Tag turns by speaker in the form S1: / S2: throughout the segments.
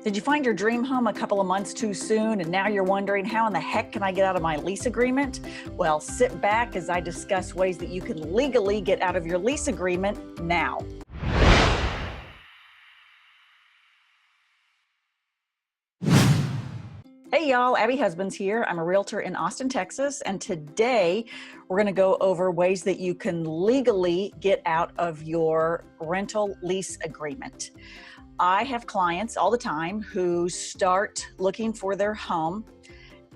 S1: Did you find your dream home a couple of months too soon and now you're wondering how in the heck can I get out of my lease agreement? Well, sit back as I discuss ways that you can legally get out of your lease agreement now. Hey y'all, Abby Husbands here. I'm a realtor in Austin, Texas, and today we're going to go over ways that you can legally get out of your rental lease agreement. I have clients all the time who start looking for their home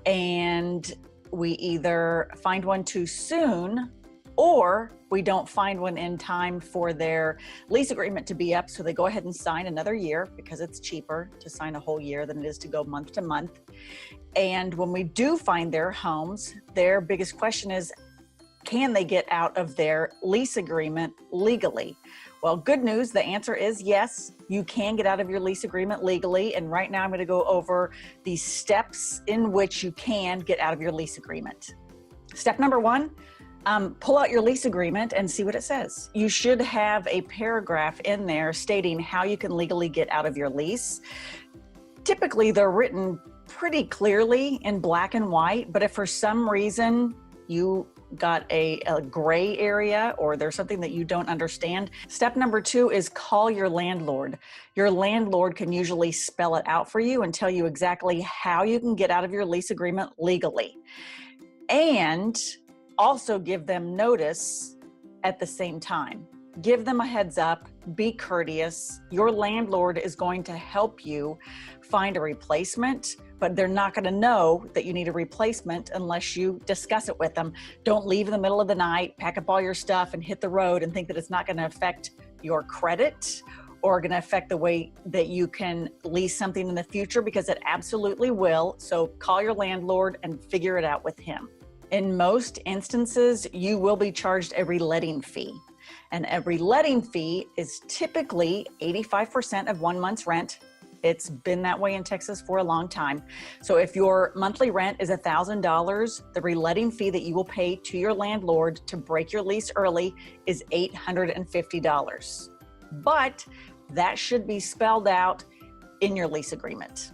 S1: and we either find one too soon or we don't find one in time for their lease agreement to be up. So they go ahead and sign another year because it's cheaper to sign a whole year than it is to go month to month. And when we do find their homes, their biggest question is, can they get out of their lease agreement legally? Well, good news, the answer is yes, you can get out of your lease agreement legally. And right now I'm going to go over the steps in which you can get out of your lease agreement. Step number one, pull out your lease agreement and see what it says. You should have a paragraph in there stating how you can legally get out of your lease. Typically, they're written pretty clearly in black and white, but if for some reason you got a gray area or there's something that you don't understand, step number two is call your landlord. Your landlord can usually spell it out for you and tell you exactly how you can get out of your lease agreement legally. And also give them notice at the same time. Give them a heads up, be courteous. Your landlord is going to help you find a replacement, but they're not going to know that you need a replacement unless you discuss it with them. Don't leave in the middle of the night, pack up all your stuff and hit the road and think that it's not going to affect your credit or going to affect the way that you can lease something in the future, because it absolutely will. So call your landlord and figure it out with him. In most instances, you will be charged a reletting fee. And a reletting fee is typically 85% of 1 month's rent. It's been that way in Texas for a long time. So if your monthly rent is $1,000, the reletting fee that you will pay to your landlord to break your lease early is $850. But that should be spelled out in your lease agreement.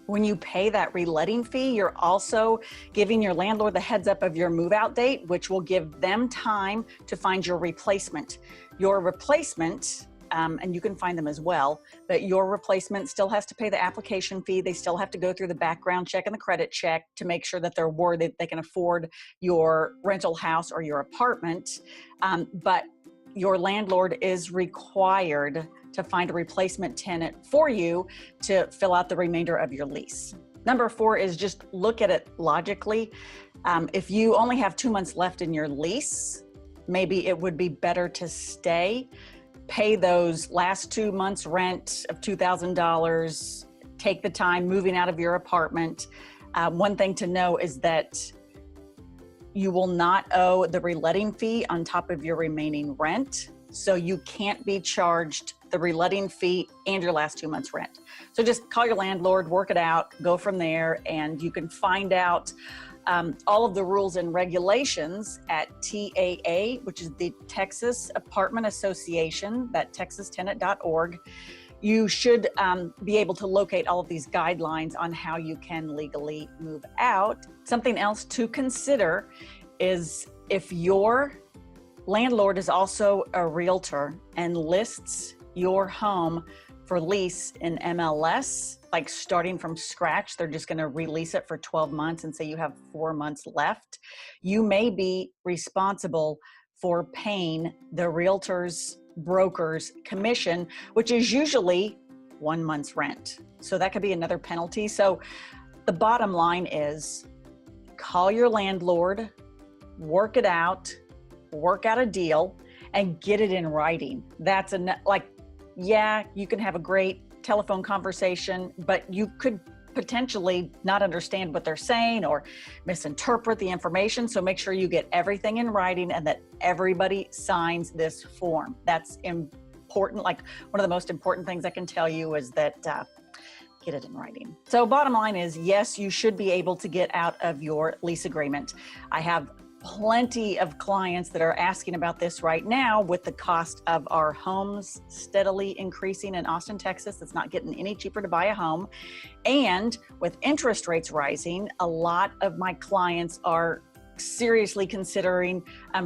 S1: When you pay that reletting fee, you're also giving your landlord the heads up of your move-out date, which will give them time to find your replacement. Your replacement, and you can find them as well, but your replacement still has to pay the application fee. They still have to go through the background check and the credit check to make sure that they're worthy, they can afford your rental house or your apartment. But your landlord is required to find a replacement tenant for you to fill out the remainder of your lease. Number four is just look at it logically. If you only have 2 months left in your lease, maybe it would be better to stay, pay those last 2 months rent of $2,000, take the time moving out of your apartment. One thing to know is that you will not owe the reletting fee on top of your remaining rent. So you can't be charged the reletting fee and your last 2 months rent. So just call your landlord, work it out, go from there, and you can find out all of the rules and regulations at TAA, which is the Texas Apartment Association, that texastenant.org. You should be able to locate all of these guidelines on how you can legally move out. Something else to consider is if your landlord is also a realtor and lists your home for lease in MLS, like starting from scratch, they're just going to release it for 12 months and say you have 4 months left, you may be responsible for paying the realtor's broker's commission, which is usually 1 month's rent. So that could be another penalty. So the bottom line is call your landlord, work it out, work out a deal, and get it in writing. That's yeah, you can have a great telephone conversation, but you could potentially not understand what they're saying or misinterpret the information. So make sure you get everything in writing and that everybody signs this form. That's important. Like one of the most important things I can tell you is that get it in writing. So bottom line is, yes, you should be able to get out of your lease agreement. I have plenty of clients that are asking about this right now with the cost of our homes steadily increasing in Austin, Texas. It's not getting any cheaper to buy a home. And with interest rates rising, a lot of my clients are seriously considering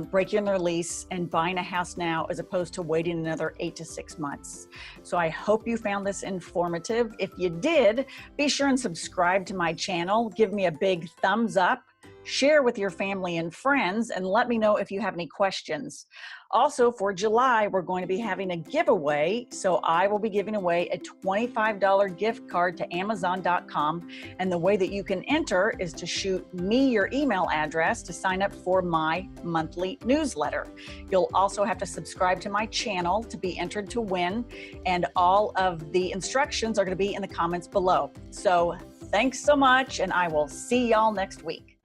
S1: breaking their lease and buying a house now as opposed to waiting another 8 to 6 months. So I hope you found this informative. If you did, be sure and subscribe to my channel. Give me a big thumbs up. Share with your family and friends, and let me know if you have any questions. Also, for July, we're going to be having a giveaway. So I will be giving away a $25 gift card to Amazon.com. And the way that you can enter is to shoot me your email address to sign up for my monthly newsletter. You'll also have to subscribe to my channel to be entered to win. And all of the instructions are going to be in the comments below. So thanks so much, and I will see y'all next week.